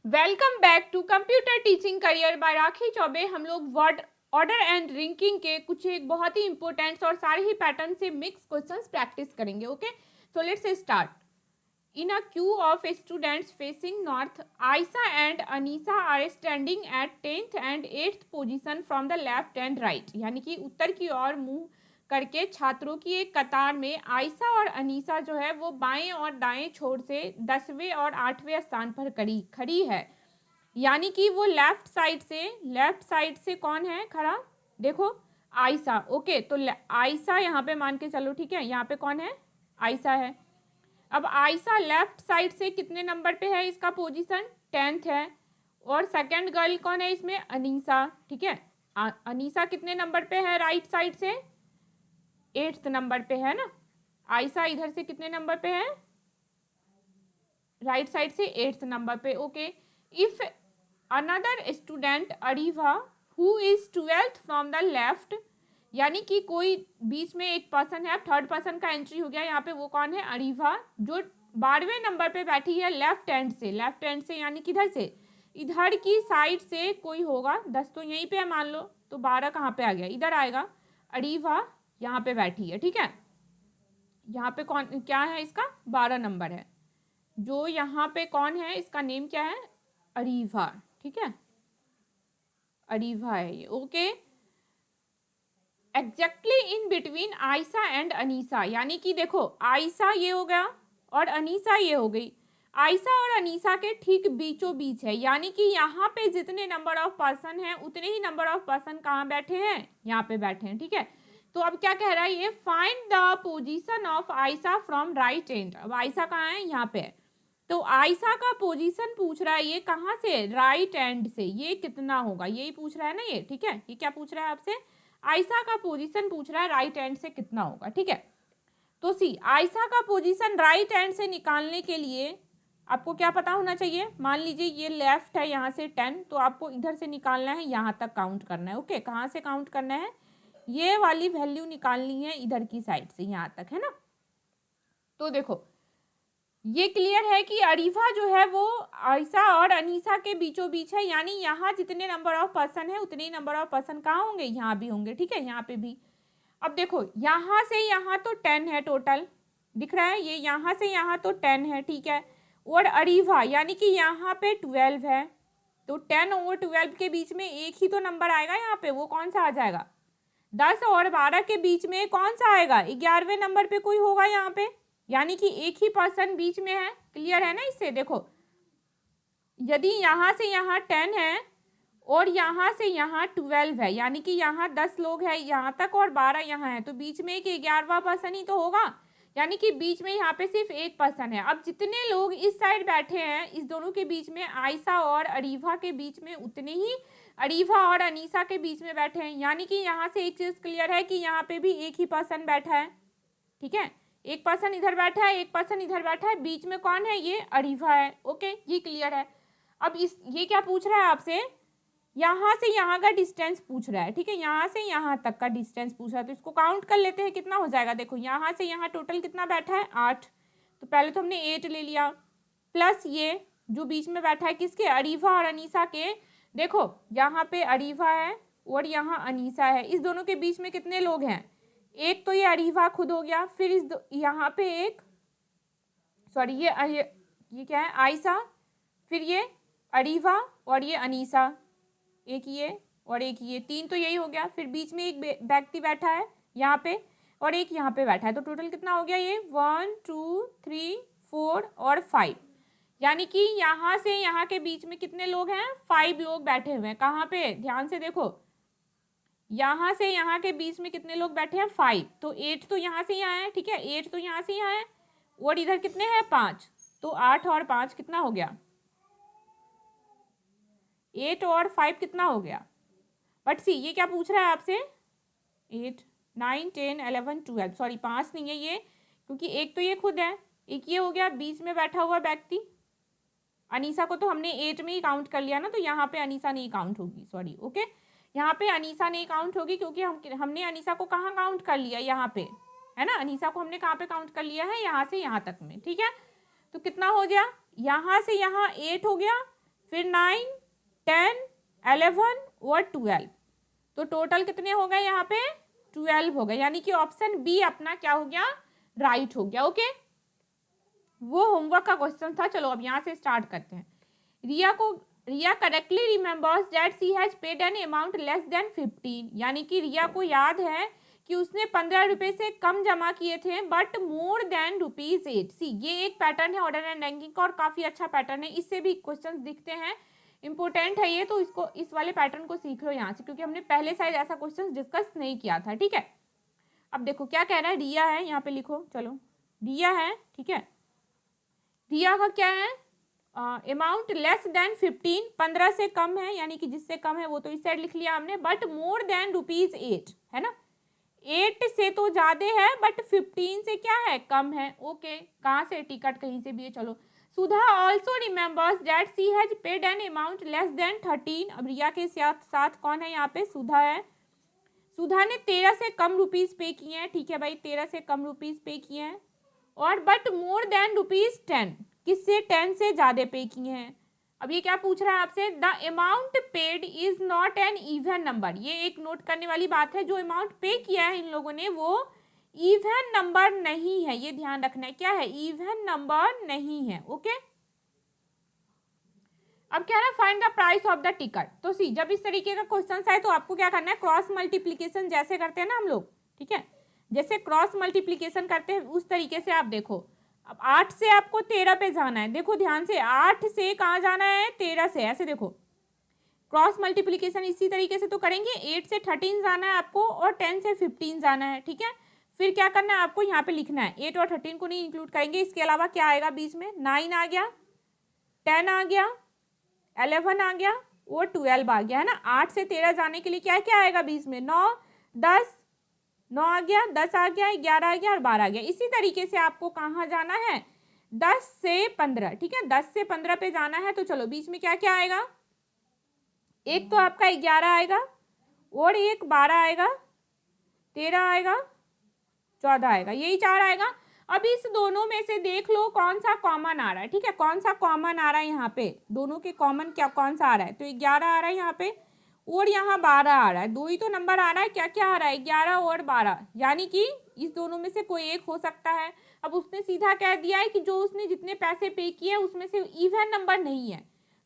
Welcome back to computer teaching career by Rakhi Choubey. हम लोग word order and रिंकिंग के कुछ एक बहुत ही इंपॉर्टेंट और सारे ही पैटर्न से मिक्स क्वेश्चंस प्रैक्टिस करेंगे। Okay, so let's start. In a queue of students facing north, Ayesha and Anisa are standing at 10th and 8th position from the left and right. यानी कि उत्तर की ओर मुंह करके छात्रों की एक कतार में आयशा और अनीसा जो है वो बाएं और दाएं छोर से 10वें और 8वें स्थान पर खड़ी है। यानी कि वो लेफ्ट साइड से कौन है खड़ा? देखो आयशा। ओके, तो आयशा यहाँ पे मान के चलो, ठीक है। यहाँ पे कौन है? आयशा है। अब आयशा लेफ्ट साइड से कितने नंबर पे है? इसका पोजीशन 10th है। और सेकंड गर्ल कौन है इसमें? अनीसा, ठीक है। अनीसा कितने नंबर पे है? राइट साइड से 8th नंबर पे है ना। आयशा इधर से कितने नंबर पे है? राइट साइड से 8th नंबर पे। Okay, if another student Areva who is 12th from the left, यानी कि कोई बीच में एक पर्सन है, थर्ड पर्सन का एंट्री हो गया यहाँ पे। वो कौन है? अरीवा, जो 12वें नंबर पे बैठी है लेफ्ट हैंड से यानी किधर से? इधर की साइड से कोई होगा। 10 तो यहीं पे है मान लो, तो 12 कहाँ पे आ गया? इधर आएगा। अरीवा यहाँ पे बैठी है, ठीक है। यहाँ पे कौन क्या है? इसका 12 नंबर है। जो यहाँ पे कौन है? इसका नेम क्या है? अरीवा, ठीक है। अरीवा है ये। Okay, exactly in between Ayesha and Anisa, यानी कि देखो आयशा ये हो गया और अनीसा ये हो गई। आयशा और अनीसा के ठीक बीचों बीच है, यानी कि यहाँ पे जितने नंबर ऑफ पर्सन हैं उतने ही नंबर ऑफ पर्सन कहाँ बैठे हैं? यहाँ पे बैठे हैं, ठीक है। तो अब क्या कह रहा है ये? Find the position of Ayesha from right and. अब आयशा कहाँ है? यहाँ पे है। तो आयशा का पोजीशन पूछ रहा है ये कहाँ से? राइट एंड से। ये कितना होगा यही पूछ रहा है ना ये, ठीक है। ये क्या पूछ रहा है आपसे? आयशा का पोजीशन पूछ रहा है राइट हैंड से कितना होगा, ठीक है। तो सी आयशा का पोजीशन राइट हैंड से निकालने के लिए आपको क्या पता होना चाहिए? मान लीजिए ये लेफ्ट है, यहाँ से 10, तो आपको इधर से निकालना है, यहाँ तक काउंट करना है। ओके, कहाँ से काउंट करना है? ये वाली वैल्यू निकालनी है इधर की साइड से, यहाँ तक है ना। तो देखो ये क्लियर है कि अरीफा जो है वो आयशा और अनीसा के बीचों बीच है, यानी यहाँ जितने नंबर ऑफ पर्सन है उतने ही नंबर ऑफ पर्सन कहाँ होंगे? यहाँ भी होंगे, ठीक है। यहाँ पे भी। अब देखो यहाँ से यहाँ तो 10 है टोटल, दिख रहा है ये। यहाँ से यहाँ तो 10 है, ठीक है। और अरीफा यानी कि यहाँ पे 12 है, तो 10 और 12 के बीच में एक ही तो नंबर आएगा यहाँ पे। वो कौन सा आ जाएगा? 10 और 12 के बीच में कौन सा आएगा? 11वें नंबर पे कोई होगा यहाँ पे, यानी कि एक ही पर्सन बीच में है। क्लियर है ना इससे? देखो यदि यहाँ से यहाँ 10 है और यहाँ से यहाँ 12 है, यानी कि यहाँ 10 लोग हैं यहाँ तक और 12 यहाँ है, तो बीच में एक 11वां पर्सन ही तो होगा, यानी कि बीच में यहाँ पे सिर्फ एक पर्सन है। अब जितने लोग इस साइड बैठे हैं इस दोनों के बीच में, आयशा और अरीफा के बीच में, उतने ही अरीफा और अनीसा के बीच में बैठे हैं। यानी कि यहाँ से एक चीज़ क्लियर है कि यहाँ पे भी एक ही पर्सन बैठा है, ठीक है। एक पर्सन इधर बैठा है, एक पर्सन इधर बैठा है, बीच में कौन है? ये अरीफा है। ओके, ये क्लियर है। अब इस ये क्या पूछ रहा है आपसे? यहाँ से यहाँ का डिस्टेंस पूछ रहा है, ठीक है। यहाँ से यहाँ तक का डिस्टेंस पूछ रहा है, तो इसको काउंट कर लेते हैं कितना हो जाएगा। देखो यहाँ से यहाँ टोटल कितना बैठा है? 8। तो पहले तो हमने 8 ले लिया, प्लस ये जो बीच में बैठा है किसके? अरीफा और अनीसा के। देखो यहाँ पे अरीफा है और यहाँ अनीसा है, इस दोनों के बीच में कितने लोग हैं? एक तो ये अरीफा खुद हो गया, फिर इस यहाँ पे एक सॉरी ये क्या है? आयशा, फिर ये अरीफा और ये अनीसा, एक ये और एक ये, 3 तो यही हो गया। फिर बीच में एक व्यक्ति बैठा है यहाँ पे और एक यहाँ पे बैठा है, तो टोटल कितना हो गया ये? 1 2 3 4 और 5, यानी कि यहाँ से यहाँ के बीच में कितने लोग हैं? 5 लोग बैठे हुए हैं। कहाँ पे? ध्यान से देखो, यहाँ से यहाँ के बीच में कितने लोग बैठे हैं? 5। तो 8 तो यहाँ से यहाँ है, ठीक है। 8 तो यहाँ से यहाँ है और इधर कितने हैं? 5। तो 8 और 5 कितना हो गया? 8 और 5 कितना हो गया? बट सी ये क्या पूछ रहा है आपसे? 8 9 10 11 12, सॉरी 5 नहीं है ये, क्योंकि एक तो ये खुद है, एक ये हो गया बीच में बैठा हुआ व्यक्ति। अनीसा को तो हमने 8 में ही काउंट कर लिया ना, तो यहाँ पे अनीसा नहीं काउंट होगी, सॉरी। ओके, यहाँ पे अनीसा नहीं काउंट होगी क्योंकि हमने अनीसा को कहाँ काउंट कर लिया? यहाँ पे है ना। अनीसा को हमने कहाँ पे काउंट कर लिया है? यहाँ से यहाँ तक में, ठीक है। तो कितना हो गया? यहाँ से यहाँ 8 हो गया, फिर 9, 10, 11 और 12। तो टोटल कितने हो गए यहाँ पे? 12 हो गए, यानी कि ऑप्शन बी अपना क्या हो गया? राइट हो गया। ओके, वो होमवर्क का क्वेश्चन था। चलो अब यहाँ से स्टार्ट करते हैं। Riya correctly remembers that she has paid an amount less than 15, यानी कि रिया को याद है कि उसने 15 रुपए से कम जमा किए थे, बट मोर देन ₹8। सी, ये एक पैटर्न है ऑर्डर एंड रैंकिंग का और काफी अच्छा पैटर्न है, इससे भी क्वेश्चंस दिखते हैं, इंपॉर्टेंट है ये, तो इसको इस वाले पैटर्न को सीख लो यहाँ से, क्योंकि हमने पहले शायद ऐसा क्वेश्चन डिस्कस नहीं किया था। ठीक है, अब देखो क्या कह रहा है। रिया है, यहाँ पे लिखो, चलो रिया है, ठीक है। रिया का क्या है? अमाउंट लेस देन 15, 15 से कम है, यानी कि जिससे कम है वो तो इस साइड लिख लिया हमने, बट मोर देन ₹8 है ना। 8 से तो ज्यादा है, बट 15 से क्या है? कम है। ओके, कहाँ से? टिकट कहीं से भी है। चलो, Sudha also remembers that she has paid an amount less than 13। अब रिया के साथ कौन है यहाँ पे? सुधा है। सुधा ने 13 से कम रुपीज पे किए हैं, ठीक है भाई, 13 से कम रुपीज पे किए हैं, और बट मोर देन ₹10, किससे? 10 से ज्यादा पे किए हैं। अब ये क्या पूछ रहा है आपसे? The amount paid is not an even number. ये एक नोट करने वाली बात है, जो अमाउंट पे किया है इन लोगों ने वो इवन नंबर नहीं है, ये ध्यान रखना है। क्या है? इवन नंबर नहीं है। ओके, अब क्या है? Find the price of the ticket. तो सी, जब इस तरीके का क्वेश्चन आए तो आपको क्या करना है? क्रॉस मल्टीप्लीकेशन जैसे करते हैं ना हम लोग, ठीक है, जैसे क्रॉस मल्टीप्लीकेशन करते हैं उस तरीके से आप देखो। अब 8 से आपको 13 पे जाना है, देखो ध्यान से, 8 से कहाँ जाना है? 13 से, ऐसे देखो, क्रॉस मल्टीप्लीकेशन इसी तरीके से तो करेंगे। 8 से 13 जाना है आपको, और 10 से 15 जाना है, ठीक है। फिर क्या करना है आपको? यहाँ पे लिखना है, 8 और 13 को नहीं इंक्लूड करेंगे, इसके अलावा क्या आएगा बीच में? 9 आ गया, 10 आ गया, 11 आ गया, और 12 आ गया, है ना। 8 से 13 जाने के लिए क्या क्या आएगा बीच में? 9, 10, 9 आ गया, 10 आ गया, 11 आ गया और 12 आ गया। इसी तरीके से आपको कहाँ जाना है? 10 से 15, ठीक है, 10 से 15 पे जाना है। तो चलो, बीच में क्या क्या आएगा? एक तो आपका 11 आएगा, और एक 12 आएगा, 13 आएगा, 14 आएगा, यही 4 आएगा। अब इस दोनों में से देख लो कौन सा कॉमन आ रहा है, ठीक है, कौन सा कॉमन आ रहा है यहाँ पे, दोनों के कॉमन क्या कौन सा आ रहा है? तो 11 आ रहा है यहाँ पे, और यहाँ 12 आ रहा है, दो ही तो नंबर आ रहा है। क्या क्या आ रहा है? 11 और 12, यानी कि इस दोनों में से कोई एक हो सकता है। अब उसने सीधा कह दिया है कि जो उसने जितने पैसे पे किए उसमें से इवन नंबर नहीं है,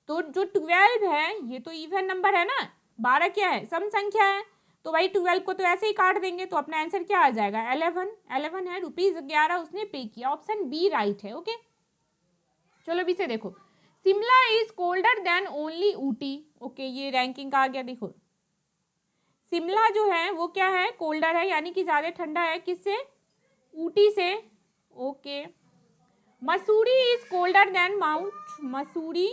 तो जो 12 है ये तो इवन नंबर है ना, 12 क्या है? सम संख्या है, तो भाई 12 को तो ऐसे ही काट देंगे, तो अपना आंसर क्या आ जाएगा? 11 है, ₹11 उसने पे किया, ऑप्शन बी राइट है। ओके, चलो अभी से देखो, Shimla is colder than only Ooty. Okay, ये रैंकिंग का आ गया, देखो शिमला जो है वो क्या है? कोल्डर है, यानी कि ज्यादा ठंडा है, किससे? ऊटी से। Okay, Mussoorie is colder than Mount Mussoorie,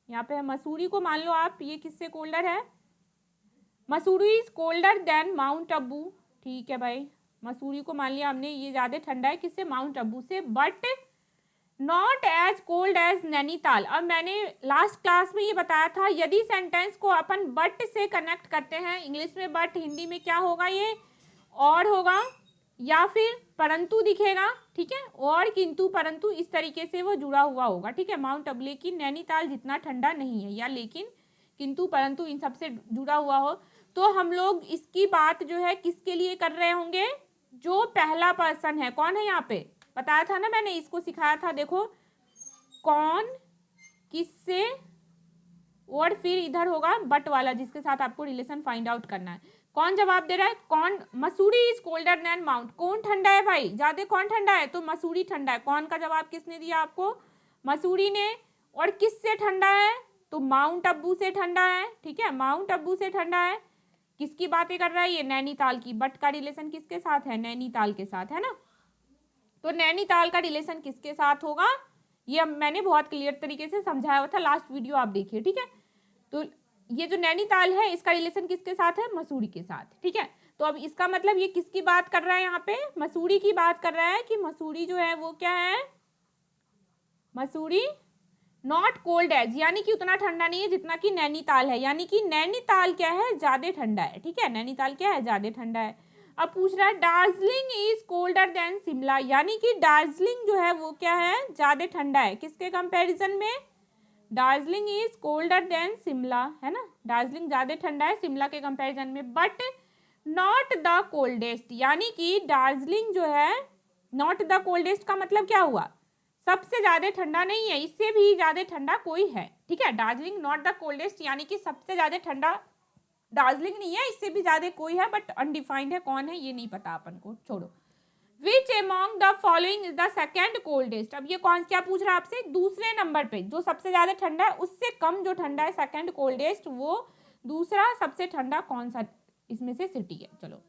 यहाँ पे है मसूरी को मान लो आप, ये किससे कोल्डर है? Mussoorie is colder than Mount Abu, ठीक है भाई, मसूरी को मान लिया हमने, ये ज्यादा ठंडा है, किससे? माउंट अबू से, but not as cold as Nainital. अब मैंने लास्ट क्लास में ये बताया था, यदि सेंटेंस को अपन बट से कनेक्ट करते हैं, इंग्लिश में बट, हिंदी में क्या होगा? ये और होगा, या फिर परंतु दिखेगा, ठीक है, और किंतु परंतु इस तरीके से वो जुड़ा हुआ होगा, ठीक है। माउंट अबू, लेकिन नैनीताल जितना ठंडा नहीं है, या लेकिन, किंतु परंतु इन सबसे जुड़ा हुआ हो, तो हम लोग इसकी बात जो है किसके लिए कर रहे होंगे? जो पहला पर्सन है, कौन है यहाँ पे? बताया था ना मैंने, इसको सिखाया था, देखो कौन, किससे, और फिर इधर होगा बट वाला, जिसके साथ आपको रिलेशन फाइंड आउट करना है। कौन जवाब दे रहा है? कौन? Mussoorie is colder than Mount, कौन ठंडा है भाई? ज्यादा कौन ठंडा है? तो मसूरी ठंडा है। कौन का जवाब किसने दिया आपको? मसूरी ने। और किससे ठंडा है? तो माउंट अबू से ठंडा है, ठीक है, माउंट अबू से ठंडा है। किसकी बातें कर रहा है? ये नैनीताल की। बट का रिलेशन किसके साथ है? नैनीताल के साथ, है ना। तो नैनीताल का रिलेशन किसके साथ होगा? ये मैंने बहुत क्लियर तरीके से समझाया हुआ था, लास्ट वीडियो आप देखिए, ठीक है। तो ये जो नैनीताल है इसका रिलेशन किसके साथ है? मसूरी के साथ, ठीक है। तो अब इसका मतलब ये किसकी बात कर रहा है? यहाँ पे मसूरी की बात कर रहा है, कि मसूरी जो है वो क्या है? मसूरी नॉट कोल्ड एज, यानी कि उतना ठंडा नहीं है जितना कि नैनीताल है, यानी कि नैनीताल क्या है? ज्यादा ठंडा है, ठीक है, नैनीताल क्या है? ज्यादा ठंडा है। अब पूछ रहा है Darjeeling is colder than Shimla, यानी कि दार्जिलिंग जो है वो क्या है? ज्यादा ठंडा है, किसके कंपैरिजन में? Darjeeling is colder than Shimla, है ना, दार्जिलिंग ज़्यादा ठंडा है शिमला के कंपैरिजन में, बट नॉट द कोल्डेस्ट, यानी कि दार्जिलिंग जो है नॉट द कोल्डेस्ट का मतलब क्या हुआ, सबसे ज़्यादा ठंडा नहीं है, इससे भी ज़्यादा ठंडा कोई है, ठीक है। दार्जिलिंग नॉट द कोल्डेस्ट यानी कि सबसे ज़्यादा ठंडा दार्जिलिंग नहीं है, इससे भी ज़्यादा कोई है, बट अनडिफाइंड है, कौन है ये नहीं पता अपन को, छोड़ो। Which among the following is the second coldest, अब ये कौन क्या पूछ रहा है आपसे, दूसरे नंबर पे जो सबसे ज़्यादा ठंडा है उससे कम जो ठंडा है सेकेंड कोल्डेस्ट, वो दूसरा सबसे ठंडा कौन सा इसमें से सिटी है। चलो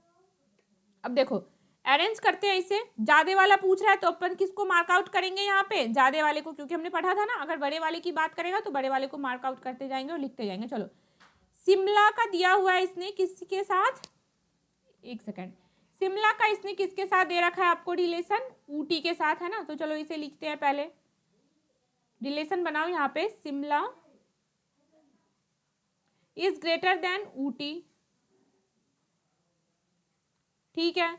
अब देखो अरेंज करते हैं इसे, ज्यादा वाला पूछ रहा है तो अपन किसको मार्कआउट करेंगे यहाँ पे, ज्यादा वाले को, क्योंकि हमने पढ़ा था ना अगर बड़े वाले की बात करेगा तो बड़े वाले को मार्कआउट करते जाएंगे और लिखते जाएंगे। चलो शिमला का दिया हुआ है इसने किसके साथ, एक सेकेंड, शिमला का इसने किसके साथ दे रखा है आपको रिलेशन, ऊटी के साथ, है ना, तो चलो इसे लिखते हैं, पहले रिलेशन बनाओ यहाँ पे, Shimla is greater than Ooty, ठीक है।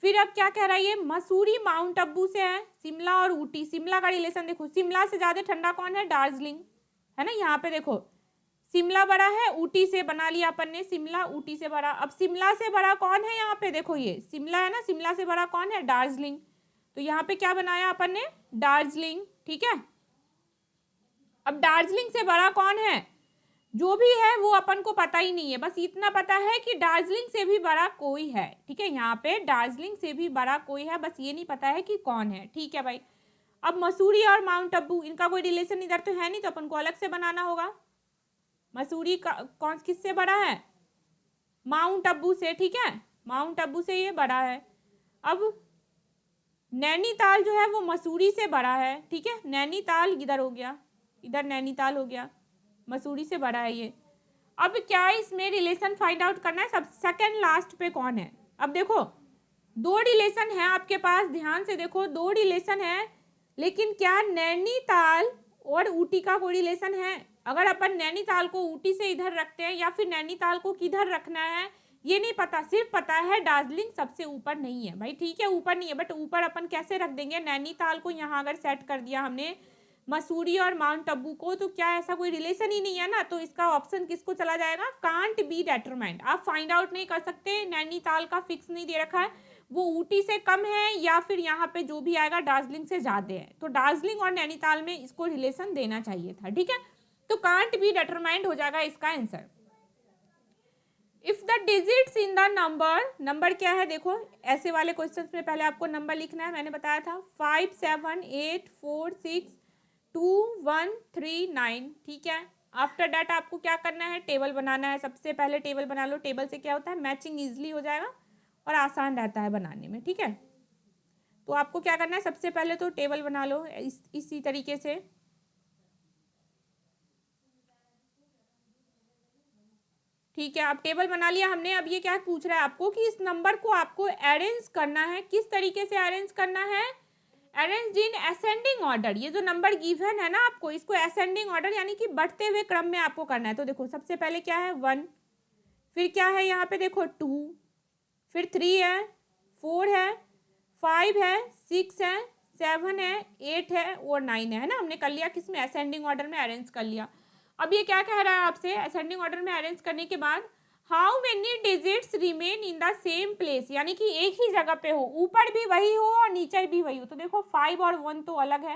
फिर अब क्या कह रहा है ये, मसूरी माउंट अब्बू से है, शिमला और ऊटी, शिमला का रिलेशन देखो, शिमला से ज्यादा ठंडा कौन है, दार्जिलिंग, है ना, यहाँ पे देखो शिमला बड़ा है, ऊटी से बना लिया अपन ने, शिमला ऊटी से बड़ा, अब शिमला से बड़ा कौन है यहाँ पे, देखो ये शिमला है ना, शिमला से बड़ा कौन है, दार्जिलिंग, तो यहाँ पे क्या बनाया अपन ने, दार्जिलिंग, ठीक है। अब दार्जिलिंग से बड़ा कौन है, जो भी है वो अपन को पता ही नहीं है, बस इतना पता है कि दार्जिलिंग से भी बड़ा कोई है, ठीक है, यहाँ पे दार्जिलिंग से भी बड़ा कोई है, बस ये नहीं पता है कि कौन है, ठीक है भाई। अब मसूरी और माउंट अब्बू इनका कोई रिलेशन इधर तो है नहीं, तो अपन को अलग से बनाना होगा। मसूरी का कौन किससे बड़ा है, माउंट अब्बू से, ठीक है, माउंट अब्बू से ये बड़ा है। अब नैनीताल जो है वो मसूरी से बड़ा है, ठीक है, नैनीताल इधर हो गया, इधर नैनीताल हो गया, मसूरी से बड़ा है ये। अब क्या इसमें रिलेशन फाइंड आउट करना है, सब सेकंड लास्ट पे कौन है, अब देखो दो रिलेशन है आपके पास, ध्यान से देखो दो रिलेशन है, लेकिन क्या नैनीताल और ऊटी का कोई रिलेशन है, अगर अपन नैनीताल को ऊटी से इधर रखते हैं या फिर नैनीताल को किधर रखना है ये नहीं पता, सिर्फ पता है दार्जिलिंग सबसे ऊपर नहीं है भाई, ठीक है, ऊपर नहीं है, बट ऊपर अपन कैसे रख देंगे, नैनीताल को यहाँ अगर सेट कर दिया हमने, मसूरी और माउंट अब्बू को, तो क्या ऐसा कोई रिलेशन ही नहीं है ना, तो इसका ऑप्शन किसको चला जाएगा, कांट बी डिटरमाइंड, आप फाइंड आउट नहीं कर सकते, नैनीताल का फिक्स नहीं दे रखा है, वो ऊटी से कम है या फिर यहाँ पे जो भी आएगा दार्जिलिंग से ज्यादा है, तो दार्जिलिंग और नैनीताल में इसको रिलेशन देना चाहिए था, ठीक है, तो कांट बी डिटरमाइंड हो जाएगा इसका answer. If the digits in the number क्या है, देखो ऐसे वाले क्वेश्चंस में पहले आपको नंबर लिखना है, मैंने बताया था 5 7 8 4 6 2 1 3 9, ठीक है। आफ्टर डैट आपको क्या करना है, टेबल बनाना है, सबसे पहले टेबल बना लो, टेबल से क्या होता है मैचिंग ईजिली हो जाएगा और आसान रहता है बनाने में, ठीक है। तो आपको क्या करना है, सबसे पहले तो टेबल बना लो इसी तरीके से, ठीक है। अब टेबल बना लिया हमने, अब ये क्या पूछ रहा है आपको कि इस नंबर को आपको अरेंज करना है, किस तरीके से अरेंज करना है, अरेंज इन असेंडिंग ऑर्डर, ये जो नंबर गिवन है ना आपको, इसको असेंडिंग ऑर्डर यानी कि बढ़ते हुए क्रम में आपको करना है। तो देखो सबसे पहले क्या है 1, फिर क्या है यहाँ पे देखो 2, फिर 3 है, 4 है, 5 है, 6 है, 7 है, 8 है और 9 है ना, हमने कर लिया किसमें, असेंडिंग ऑर्डर में अरेंज कर लिया। अब ये क्या कह रहा है आपसे, असेंडिंग ऑर्डर में अरेंज करने के बाद how many digits remain in the same place, यानी कि एक ही जगह पे हो, ऊपर भी वही हो और नीचे भी वही हो। तो देखो 5 और 1 तो अलग है,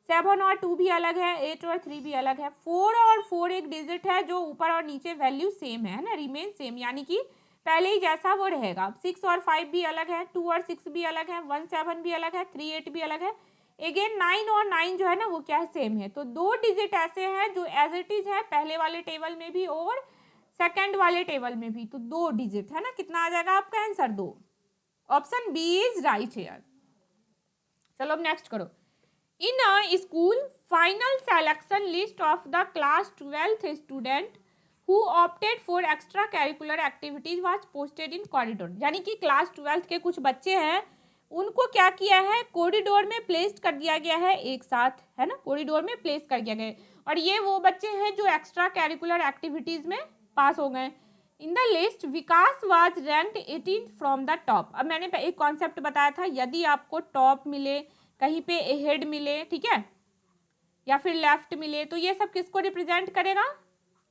7 और 2 भी अलग है, 8 और 3 भी अलग है, 4 और 4 एक डिजिट है जो ऊपर और नीचे वैल्यू सेम है ना, रिमेन सेम, यानी कि पहले ही जैसा वो रहेगा। 6 और 5 भी अलग है, 2 और 6 भी अलग है, 1 7 भी अलग है, 3 8 भी अलग है, अगेन 9 और 9 जो है ना वो क्या है, सेम है। तो दो डिजिट ऐसे हैं जो एज इट इज है पहले वाले टेबल में भी और सेकंड वाले टेबल में भी, तो दो डिजिट है ना, कितना आ जाएगा आपका answer 2, option B is right here. चलो अब नेक्स्ट करो, in a school final selection list of the class 12th student who opted for extra curricular activities was posted in corridor, यानी कि क्लास 12th के कुछ बच्चे हैं उनको क्या किया है, कॉरिडोर में प्लेस कर दिया गया है एक साथ, है ना, कॉरिडोर में प्लेस कर दिया गया है, और ये वो बच्चे हैं जो एक्स्ट्रा कैरिकुलर एक्टिविटीज में पास हो गए। इन the list Vikas was ranked 18 from the top. अब मैंने एक कॉन्सेप्ट बताया था, यदि आपको टॉप मिले, कहीं पे हेड मिले, ठीक है, या फिर लेफ्ट मिले, तो ये सब किसको रिप्रेजेंट करेगा?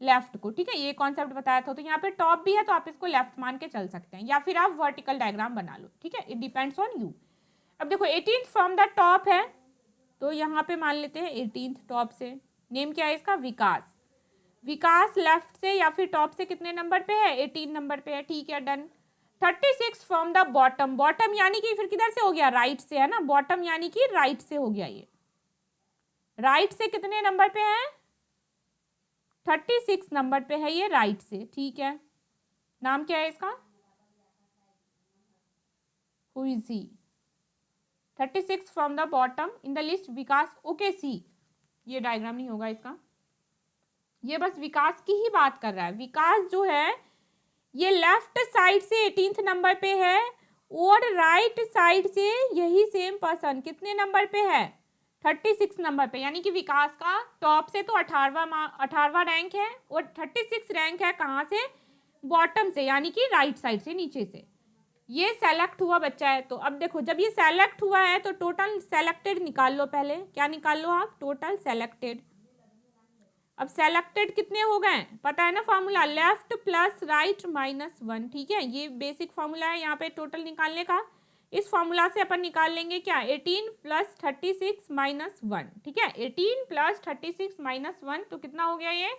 लेफ्ट को। ठीक है, ये कॉन्सेप्ट बताया था। तो यहाँ पे टॉप भी है तो आप इसको लेफ्ट मान के चल सकते हैं, या फिर आप वर्टिकल डायग्राम बना लो। ठीक है, इट डिपेंड्स ऑन यू। अब देखो 18th फ्रॉम द टॉप है, तो यहाँ पे मान लेते हैं 18th टॉप से। नेम क्या है इसका? विकास। विकास लेफ्ट से या फिर टॉप से कितने नंबर पे है? 18 नंबर पे है। ठीक है, done. 36 from the bottom. Bottom यानी कि फिर किधर से हो गया? राइट से, है ना। बॉटम यानी कि राइट से हो गया। ये राइट से कितने नंबर पे है? 36 नंबर पे है ये राइट से। ठीक है, नाम क्या है इसका? Who is he? 36 from the bottom in the list Vikas. Okay, see ये डायग्राम नहीं होगा इसका, ये बस विकास की ही बात कर रहा है। विकास जो है ये लेफ्ट साइड से 18th नंबर पे है, और राइट साइड से यही सेम पर्सन कितने नंबर पे है? 36 नंबर पे। यानी कि विकास का टॉप से तो 18वां रैंक है, और 36 रैंक है कहाँ से? बॉटम से, यानी कि राइट साइड से, नीचे से। ये सेलेक्ट हुआ बच्चा है। तो अब देखो, जब ये सेलेक्ट हुआ है तो टोटल सेलेक्टेड निकाल लो। पहले क्या निकाल लो आप? Total selected. अब सेलेक्टेड कितने हो गए? पता है ना formula, left plus right minus 1। ठीक है, ये बेसिक फॉर्मूला है यहाँ पे टोटल निकालने का। इस फॉर्मूला से अपन निकाल लेंगे क्या? 18 प्लस 36 माइनस 1। ठीक है, 18 प्लस 36 माइनस 1, तो कितना हो गया ये?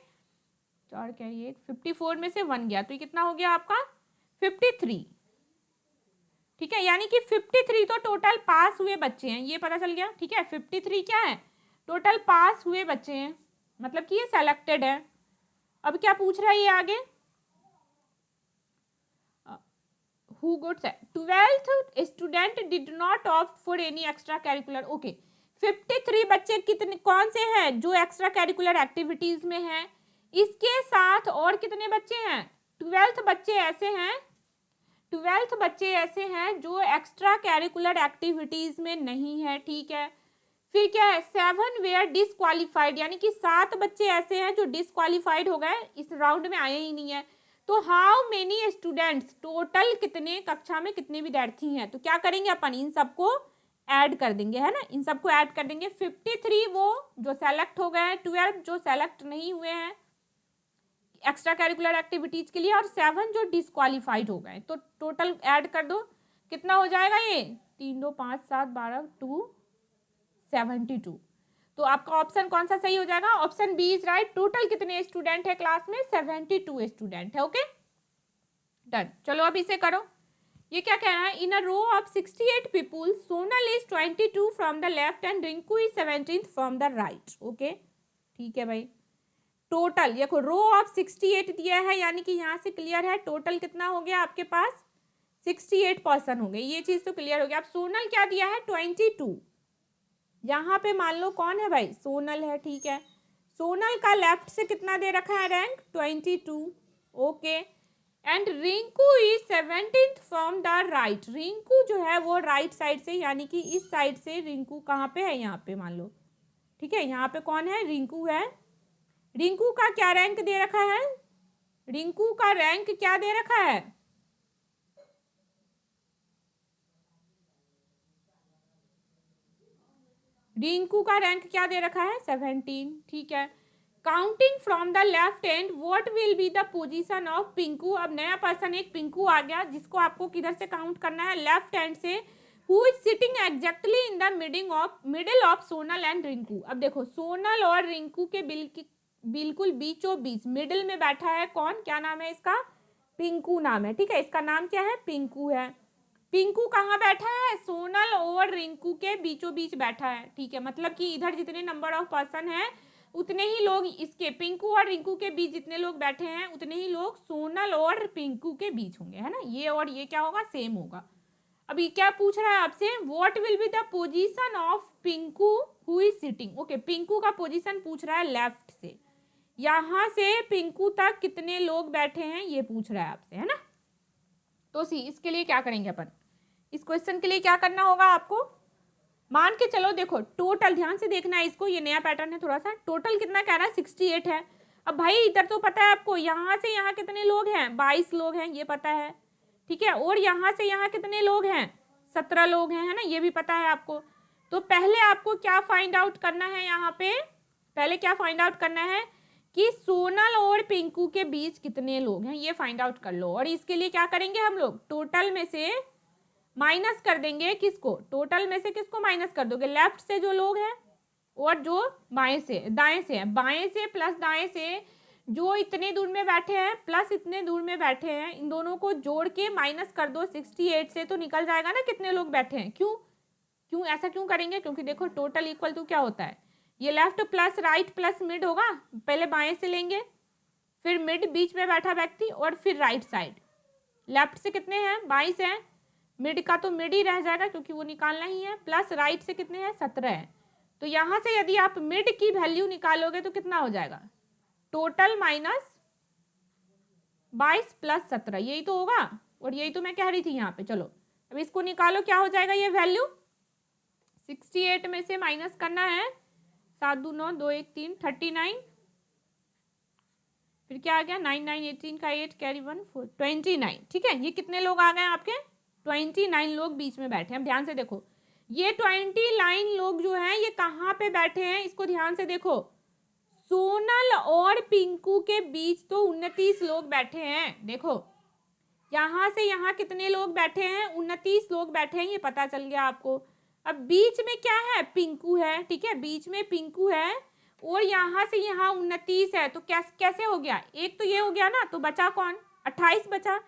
4 क्या ये? 54 में से 1 गया, तो ये कितना हो गया आपका? 53। ठीक है, यानी कि 53 तो टोटल पास हुए बच्चे हैं, ये पता चल गया। ठीक है, 53 क्या है? टोटल पास हुए बच्चे हैं, मतलब कि ये सेलेक्टेड है। अब क्या पूछ रहा है ये आगे? Who got 12th student did not opt for any extra curricular. Okay, 53 बच्चे कितने, कौन से हैं जो एक्स्ट्रा कैरिकुलर एक्टिविटीज में हैं? इसके साथ और कितने बच्चे हैं? 12th बच्चे ऐसे हैं, 12th बच्चे ऐसे हैं जो एक्स्ट्रा कैरिकुलर एक्टिविटीज में नहीं है। ठीक है, फिर क्या है? 7 वेयर डिसक्वालीफाइड, यानी कि 7 बच्चे ऐसे हैं जो डिसक्वालीफाइड हो गए, इस राउंड में आए ही नहीं है। तो हाउ मेनी स्टूडेंट्स, टोटल कितने कक्षा में कितने विद्यार्थी हैं? तो क्या करेंगे अपन? इन सबको ऐड कर देंगे, है ना। इन सबको ऐड कर देंगे। 53 वो जो सेलेक्ट हो गए हैं, 12 जो सेलेक्ट नहीं हुए हैं एक्स्ट्रा कैरिकुलर एक्टिविटीज के लिए, और 7 जो डिसक्वालीफाइड हो गए। तो टोटल ऐड कर दो, कितना हो जाएगा ये? 3 2 5 7 12 2 72। तो आपका ऑप्शन कौन सा सही हो जाएगा? Option B is right. Total कितने स्टूडेंट है क्लास में? 72 स्टूडेंट है। Okay, done. चलो अब इसे करो। ये क्या कह रहा है? In a row of 68 people, Sonal is 22 from the left and Rinku is 17th from the right. Okay, ठीक है भाई। टोटल देखो, रो ऑफ 68 दिया है, यानी कि यहाँ से क्लियर है टोटल कितना हो गया आपके पास? 68 पर्सन हो गए, ये चीज तो क्लियर हो गया। अब सोनल क्या दिया है? 22। यहाँ पे मान लो कौन है भाई? सोनल है। ठीक है, सोनल का लेफ्ट से कितना दे रखा है rank? 22। Okay, and Rinku is 17th from the right. Rinku जो है वो राइट साइड से, यानी कि इस साइड से रिंकू कहाँ पे है? यहाँ पे मान लो। ठीक है, यहाँ पे कौन है? रिंकू है। रिंकू का क्या रैंक दे रखा है? रिंकू का रैंक क्या दे रखा है? रिंकू का रैंक क्या दे रखा है? 17। ठीक है, counting from the left and what will be the position of Pinku. अब नया पर्सन एक पिंकू आ गया, जिसको आपको किधर से काउंट करना है? लेफ्ट हैंड से। Who is sitting exactly in the middle of Sonal and Rinku. अब देखो, सोनल और रिंकू के बिल्कुल बीचों बीच मिडिल में बैठा है कौन? क्या नाम है इसका? पिंकू नाम है। ठीक है, इसका नाम क्या है? पिंकू है। पिंकू कहाँ बैठा है? सोनल और रिंकू के बीचों बीच बैठा है। ठीक है, मतलब कि इधर जितने नंबर ऑफ पर्सन है उतने ही लोग इसके, पिंकू और रिंकू के बीच जितने लोग बैठे हैं उतने ही लोग सोनल और पिंकू के बीच होंगे, है ना। ये और ये क्या होगा? सेम होगा। अभी क्या पूछ रहा है आपसे? What will be the position of Pinku who is sitting. Okay, Pinku का पोजीशन पूछ रहा है लेफ्ट से, यहां से पिंकू तक कितने लोग बैठे हैं ये पूछ रहा है आपसे, है ना। तो सी इसके लिए क्या करेंगे अपन? इस क्वेश्चन के लिए क्या करना होगा आपको? मान के चलो, देखो टोटल ध्यान से देखना है इसको, ये नया पैटर्न है थोड़ा सा। टोटल कितना कह रहा है? 68 है। अब भाई इधर तो पता है आपको, यहाँ से यहाँ कितने लोग हैं? 22 लोग हैं, ये पता है। ठीक है, और यहाँ से यहाँ कितने लोग हैं? 17 लोग हैं, है ना, ये भी पता है आपको। तो पहले आपको क्या फाइंड आउट करना है यहाँ पे? पहले क्या फाइंड आउट करना है कि सोनल और पिंकू के बीच कितने लोग हैं, ये फाइंड आउट कर लो। और इसके लिए क्या करेंगे हम लोग, टोटल में से माइनस कर देंगे किसको, टोटल में से किसको माइनस कर दोगे, लेफ्ट से जो लोग हैं और जो बाएं से दाएं से है, बाएं से प्लस दाएं से जो इतने दूर में बैठे हैं प्लस इतने दूर में बैठे हैं, इन दोनों को जोड़ के माइनस कर दो 68 से, तो निकल जाएगा ना कितने लोग बैठे हैं। क्यों क्यों ऐसा क्यों करेंगे, क्योंकि देखो टोटल इक्वल टू क्या होता है, ये left plus right plus mid होगा, पहले बाएं से लेंगे, फिर मिड बीच में बैठा व्यक्ति, और फिर राइट साइड। लेफ्ट से कितने हैं 22 हैं, मिड का तो मिड ही रह जाएगा क्योंकि वो निकालना ही है, प्लस राइट से कितने हैं 17 है। तो यहां से यदि आप मिड की वैल्यू निकालोगे तो कितना हो जाएगा, टोटल माइनस 22 प्लस 17, यही तो होगा, और यही तो मैं कह रही थी यहाँ पे। चलो अब इसको निकालो, क्या हो जाएगा ये वैल्यू, 68 में से माइनस करना है 7 2 9 2 1 3 39, फिर क्या आ गया 9 9 18 का 8 कैरी 1 4 29। ठीक है, ये कितने लोग आ गए आपके, 29 लोग बीच में बैठे हैं। ध्यान से देखो ये 29 लोग जो हैं ये कहाँ पे बैठे हैं, इसको ध्यान से देखो, सोनल और पिंकू के बीच तो 29 लोग बैठे हैं। देखो यहां से यहाँ कितने लोग बैठे हैं, 29 लोग बैठे हैं, ये पता चल गया आपको। अब बीच में क्या है, पिंकू है, ठीक है, बीच में पिंकू है, और यहाँ से यहाँ 29 है, तो कैसे हो गया, एक तो ये हो गया ना, तो बचा कौन, 28 बचा,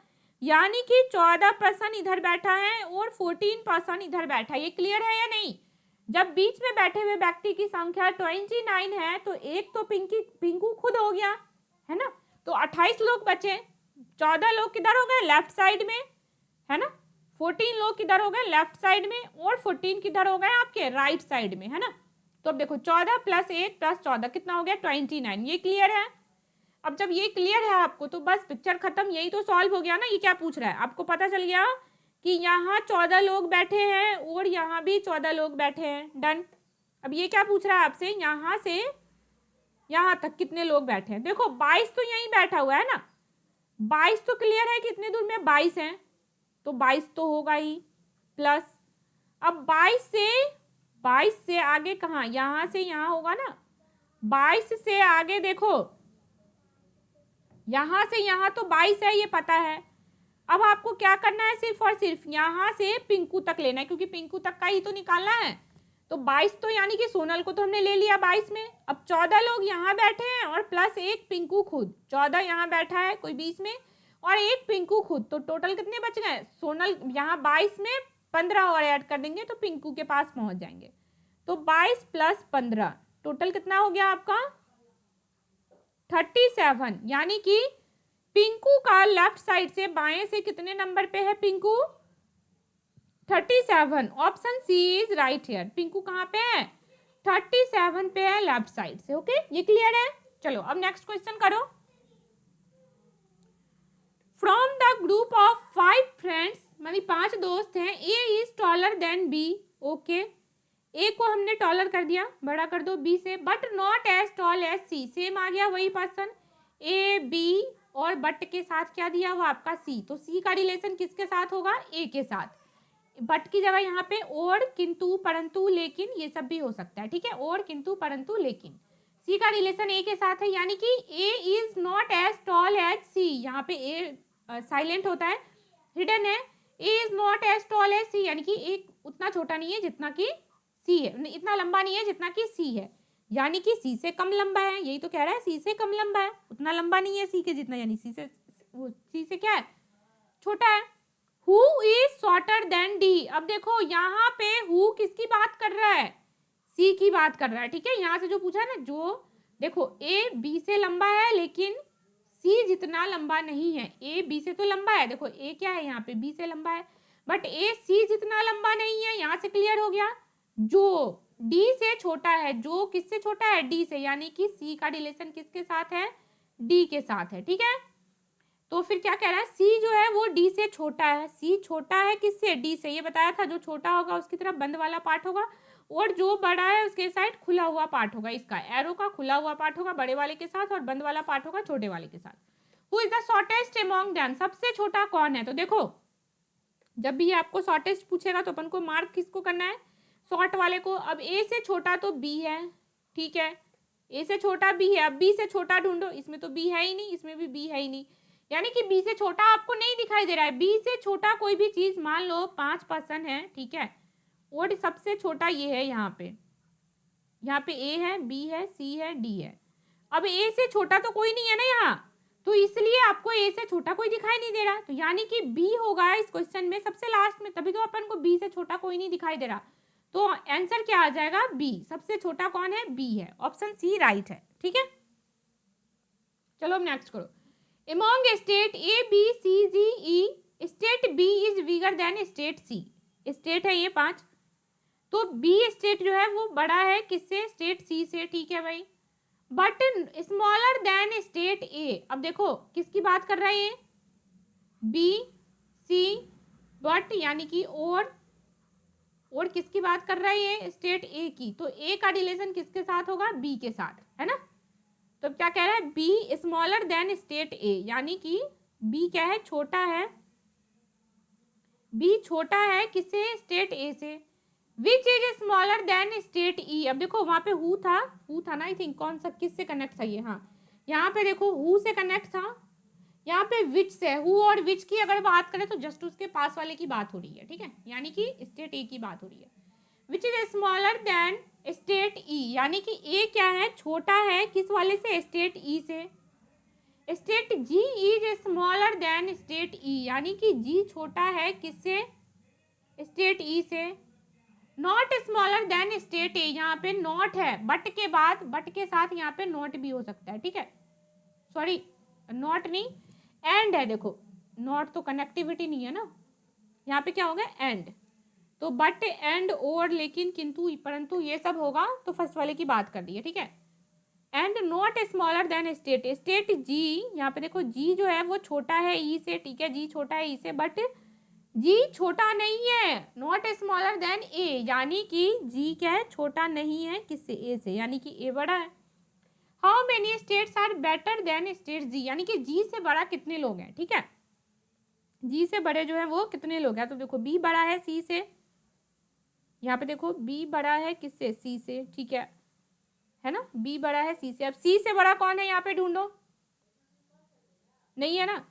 यानी कि 14% इधर बैठा है और 14% इधर बैठा है। ये क्लियर है या नहीं, जब बीच में बैठे हुए व्यक्ति की संख्या 29 है तो एक तो पिंकू खुद हो गया है ना, तो 28 लोग बचे, 14 लोग किधर हो गए लेफ्ट साइड में है ना, 14 लोग किधर हो गए लेफ्ट साइड में, और 14 किधर हो गए आपके राइट साइड में है ना। तो अब देखो 14 प्लस 1 प्लस 14 कितना हो गया 29। ये क्लियर है, अब जब ये क्लियर है आपको तो बस पिक्चर खत्म, यही तो सॉल्व हो गया ना। ये क्या पूछ रहा है, आपको पता चल गया कि यहाँ 14 लोग बैठे हैं और यहाँ भी 14 लोग बैठे हैं, डन। अब ये क्या पूछ रहा है आपसे, यहाँ से यहाँ तक कितने लोग बैठे हैं, देखो 22 तो यहीं बैठा हुआ है ना, 22 तो क्लियर है कितने दूर में 22 हैं, तो 22 तो होगा ही, प्लस अब 22 से आगे कहाँ, यहाँ से यहाँ होगा ना, 22 से आगे देखो यहाँ से यहाँ तो 22 है, ये पता है। अब आपको क्या करना है, सिर्फ और सिर्फ यहाँ से पिंकू तक लेना है, क्योंकि पिंकू तक का ही तो निकालना है। तो 22 तो यानी कि सोनल को तो हमने ले लिया 22 में, अब 14 लोग यहाँ बैठे हैं और प्लस एक पिंकू खुद, 14 यहाँ बैठा है कोई 20 में और एक पिंकू खुद, तो टोटल कितने बच गए, सोनल यहाँ 22 में 15 और ऐड कर देंगे तो पिंकू के पास पहुंच जाएंगे। तो 22 प्लस 15 टोटल कितना हो गया आपका 37, यानी कि पिंकू का लेफ्ट साइड से बाएं से कितने नंबर पे है Pinku, 37। Option C is right here, Pinku कहाँ पे है 37 पे है लेफ्ट साइड से। ओके ये क्लियर है। चलो अब नेक्स्ट क्वेश्चन करो। From the group of 5 friends, मानी 5 दोस्त हैं, A is taller than B, okay A को हमने टॉलर कर दिया, बड़ा कर दो बी से, but not as tall as C, same आ गया वही पर्सन, ए बी और बट के साथ क्या दिया वो आपका सी, तो सी का रिलेशन किसके साथ होगा ए के साथ, बट की जगह यहाँ पे और किंतु परंतु लेकिन ये सब भी हो सकता है, ठीक है, और किंतु परंतु लेकिन, सी का रिलेशन ए के साथ है, यानी कि A is not as tall as C, यहाँ पे ए साइलेंट होता है, हिडन है, A is not as tall as C, यानी कि ए उतना छोटा नहीं है जितना कि सी है, इतना लंबा नहीं है जितना कि सी है, यानी कि सी से कम लंबा है, यही तो कह रहा है सी से कम लंबा है, उतना लंबा नहीं है सी के जितना, यानी सी से क्या है छोटा है। Who is shorter than D, अब देखो यहाँ पे हु किसकी बात कर रहा है, सी की बात कर रहा है, ठीक है, यहाँ से जो पूछा है ना, जो देखो ए बी से लंबा है लेकिन सी जितना लंबा नहीं है, ए बी से तो लंबा है, देखो ए क्या है यहाँ पे बी से लंबा है, बट ए सी जितना लंबा नहीं है, यहाँ से क्लियर हो गया, जो डी से छोटा है, जो किससे छोटा है डी से, यानी कि सी का रिलेशन किसके साथ है डी के साथ है, ठीक है। तो फिर क्या कह रहा है, सी जो है वो डी से छोटा है, सी छोटा है किससे डी से, ये बताया था, जो छोटा होगा उसकी तरफ बंद वाला पार्ट होगा और जो बड़ा है उसके साइड खुला हुआ पार्ट होगा, इसका एरो का खुला हुआ पार्ट होगा बड़े वाले के साथ और बंद वाला पार्ट होगा छोटे वाले के साथ। Who is the shortest among them, सबसे छोटा कौन है, तो देखो जब भी आपको शॉर्टेस्ट पूछेगा तो अपन को मार्क किसको करना है शॉर्ट वाले को। अब ए से छोटा तो बी है, ठीक है, ए से छोटा बी है, अब बी से छोटा ढूंढो, इसमें तो बी है ही नहीं, इसमें भी बी है ही नहीं, यानी कि बी से छोटा आपको नहीं दिखाई दे रहा है। बी से छोटा कोई भी चीज, मान लो 5% है, ठीक है, और सबसे छोटा ये है, यहाँ पे ए है, बी है, सी है, डी है। अब ए से छोटा तो कोई नहीं है ना यहाँ, तो इसलिए आपको ए से छोटा कोई दिखाई नहीं दे रहा, तो यानी कि बी होगा इस क्वेश्चन में सबसे लास्ट में, तभी तो अपन को बी से छोटा कोई नहीं दिखाई दे रहा। तो आंसर क्या आ जाएगा, बी। सबसे छोटा कौन है, बी है, ऑप्शन सी राइट है। ठीक है, चलो अब नेक्स्ट करो। Among state A B C D E, state B is bigger than state C. State है ये 5, तो बी स्टेट जो है वो बड़ा है किससे, स्टेट सी से, ठीक है भाई, बट स्मॉलर देन स्टेट ए। अब देखो किसकी बात कर रहा है ये, बी सी, बट यानी कि और किसकी बात कर रहा है ये, स्टेट ए की, तो ए का रिलेशन किसके साथ होगा, बी के साथ, है ना। तो क्या कह रहा है, be smaller than state A, यानी कि बी क्या है, छोटा है, बी छोटा है किससे, स्टेट ए से। Which is smaller than state E. अब देखो वहां पे हु था ना, आई थिंक, कौन सा किससे कनेक्ट था ये, हाँ यहाँ पे देखो हु से कनेक्ट था, यहाँ पे विच से। हु और विच की अगर बात करें तो जस्ट उसके पास वाले की बात हो रही है, ठीक है, यानी कि स्टेट ए की बात हो रही है। Which is smaller than state E, यानी कि ए क्या है, छोटा है किस वाले से, स्टेट ई से। State G is smaller than state E, यानी कि जी छोटा है किससे, स्टेट ई से। Not smaller than state A, यहाँ पे नॉट है, बट के बाद, बट के साथ यहाँ पे नॉट भी हो सकता है, ठीक है, सॉरी नॉट नहीं, एंड है, देखो नॉट तो कनेक्टिविटी नहीं है ना, यहाँ पे क्या होगा, एंड, तो बट एंड और लेकिन किंतु परंतु ये सब होगा, तो फर्स्ट वाले की बात कर दी है, ठीक है। And not smaller than state, state G, यहाँ पे देखो जी जो है वो छोटा है ई से, ठीक है, जी छोटा है ई से, बट जी छोटा नहीं है, नॉट स्मॉलर देन ए, यानी कि जी क्या है, छोटा नहीं है किससे, ए से, यानी कि ए बड़ा है। How many states are better than state G, यानी कि जी से बड़ा कितने लोग हैं, ठीक है, जी से बड़े जो है वो कितने लोग हैं, तो देखो बी बड़ा है सी से, यहाँ पे देखो बी बड़ा है किससे, सी से, ठीक है ना, बी बड़ा है सी से। अब सी से बड़ा कौन है यहाँ पे ढूंढो, नहीं है ना,